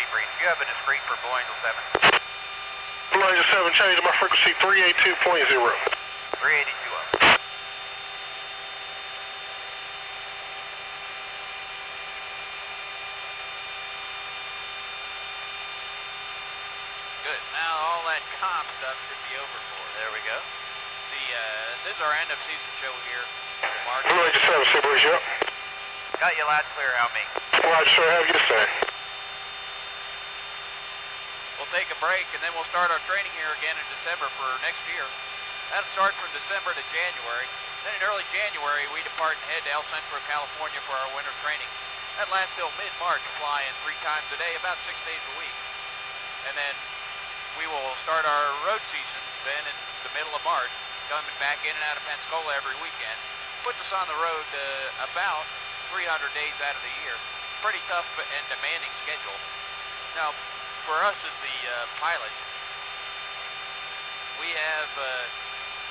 debrief. Do you have a discrete for Blue Angel 7? Blue Angel 7, change to my frequency 382.0. 382. Good. Now all that comm stuff should be over for us. There we go. This is our end of season show here. Mark. Blue Angel 7, Seabreeze, yep. Got you loud and clear, how me? Roger, sir, have you to say? We'll take a break and then we'll start our training here again in December for next year. That'll start from December to January. Then in early January we depart and head to El Centro, California for our winter training. That lasts till mid-March, flying 3 times a day, about 6 days a week. And then we will start our road seasons then in the middle of March, coming back in and out of Pensacola every weekend. Puts us on the road about 300 days out of the year. Pretty tough and demanding schedule. Now, for us as the pilots, we have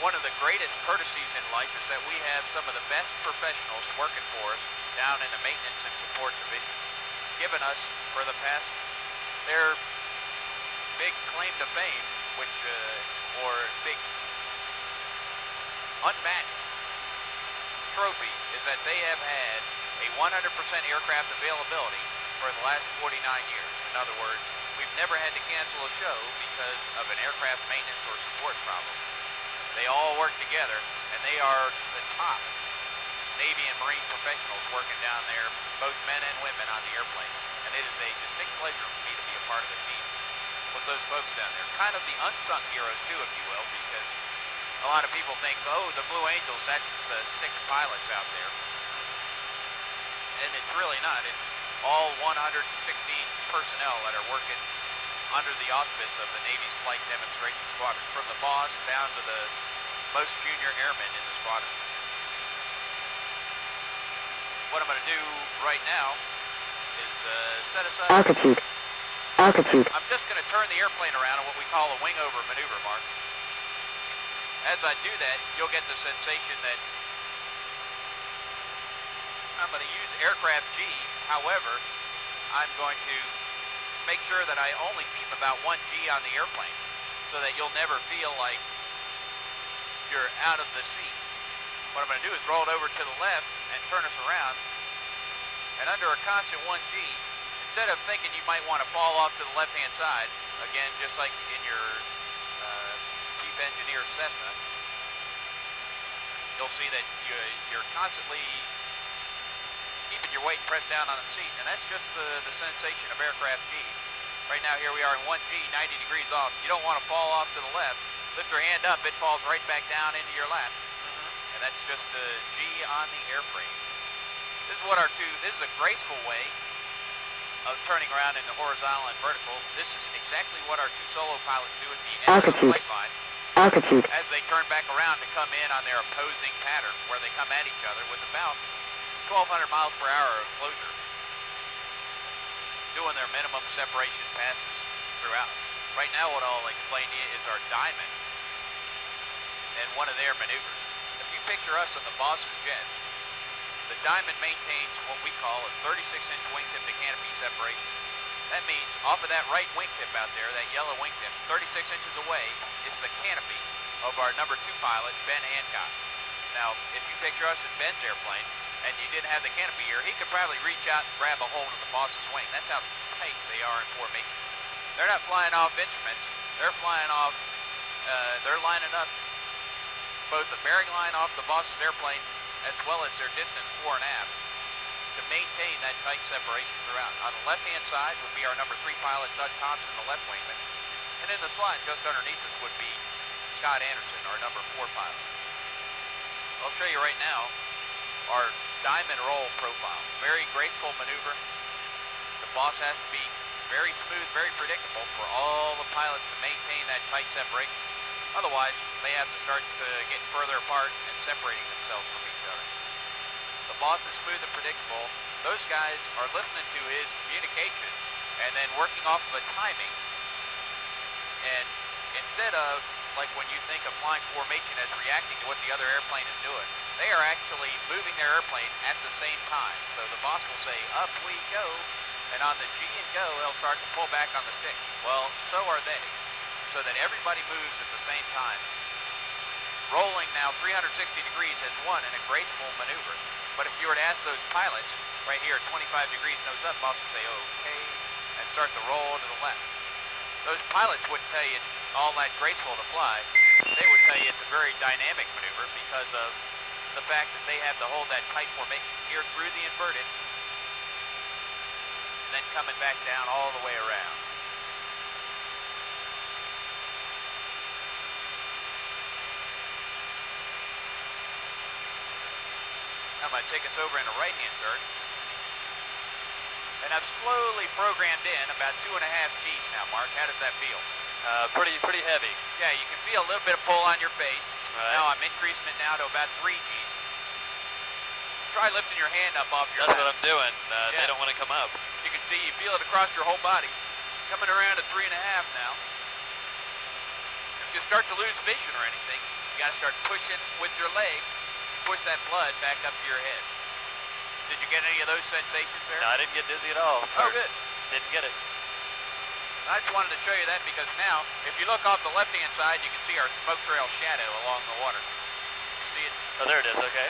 one of the greatest courtesies in life is that we have some of the best professionals working for us down in the maintenance and support division, given us for the past their big claim to fame, which or big unmatched trophy is that they have had a 100% aircraft availability for the last 49 years. In other words, we've never had to cancel a show because of an aircraft maintenance or support problem. They all work together, and they are the top Navy and Marine professionals working down there, both men and women on the airplane. And it is a distinct pleasure for me to be a part of the team with those folks down there. Kind of the unsung heroes too, if you will, because a lot of people think, oh, the Blue Angels, that's the 6 pilots out there. And it's really not. It's all 116 personnel that are working under the auspice of the Navy's Flight Demonstration Squadron, from the boss down to the most junior airmen in the squadron. What I'm going to do right now is set us up. Altitude. Altitude. I'm just going to turn the airplane around on what we call a wing over maneuver, Mark. As I do that, you'll get the sensation that I'm going to use aircraft G. However, I'm going to make sure that I only keep about 1 G on the airplane so that you'll never feel like you're out of the seat. What I'm going to do is roll it over to the left and turn us around. And under a constant 1 G, instead of thinking you might want to fall off to the left-hand side, again, just like in your Chief Engineer Cessna, you'll see that you're constantly keeping your weight pressed down on the seat, and that's just the sensation of aircraft G. Right now, here we are in 1 G, 90 degrees off. You don't want to fall off to the left. Lift your hand up, it falls right back down into your lap. And that's just the G on the airframe. This is a graceful way of turning around in the horizontal and vertical. This is exactly what our 2 solo pilots do at the end of the flight line. Altitude. As they turn back around to come in on their opposing pattern, where they come at each other with about 1,200 miles per hour of closure, doing their minimum separation passes throughout. Right now, what I'll explain to you is our diamond and one of their maneuvers. If you picture us on the boss's jet, the diamond maintains what we call a 36-inch wingtip to canopy separation. That means off of that right wingtip out there, that yellow wingtip, 36 inches away, is the canopy of our number 2 pilot, Ben Hancock. Now, if you picture us in Ben's airplane, and you didn't have the canopy here, he could probably reach out and grab a hold of the boss's wing. That's how tight they are in formation. They're not flying off instruments. They're flying off, they're lining up both the bearing line off the boss's airplane as well as their distance fore and aft to maintain that tight separation throughout. On the left-hand side would be our number 3 pilot, Doug Thompson, the left wingman. And in the slot just underneath us would be Scott Anderson, our number 4 pilot. I'll show you right now our diamond roll profile. Very graceful maneuver. The boss has to be very smooth, very predictable for all the pilots to maintain that tight separation. Otherwise, they have to start getting further apart and separating themselves from each other. The boss is smooth and predictable. Those guys are listening to his communications and then working off of a timing. And instead of, like when you think of flying formation as reacting to what the other airplane is doing, they are actually moving their airplane at the same time. So the boss will say, up we go, And on the G and go, they'll start to pull back on the stick. Well, so are they. So that everybody moves at the same time. Rolling now 360 degrees has won in a graceful maneuver. But if you were to ask those pilots, right here at 25 degrees nose up, boss would say, okay, and start to roll to the left. Those pilots wouldn't tell you it's all that graceful to fly. They would tell you it's a very dynamic maneuver because of the fact that they have to hold that tight formation here through the inverted, then coming back down all the way around. I'm going to take us over in a right-hand turn. And I've slowly programmed in about 2.5 Gs now, Mark. How does that feel? Pretty heavy. Yeah, you can feel a little bit of pull on your face. Right. Now I'm increasing it now to about 3 Gs. Try lifting your hand up off your That's lap. what I'm doing. Yeah. They don't want to come up. You can see, you feel it across your whole body. Coming around to 3.5 now. If you start to lose vision or anything, you got to start pushing with your legs. Push that blood back up to your head. Did you get any of those sensations there? No, I didn't get dizzy at all. Oh, good. Didn't get it. I just wanted to show you that because now, if you look off the left-hand side, you can see our smoke trail shadow along the water. You see it? Oh, there it is. Okay.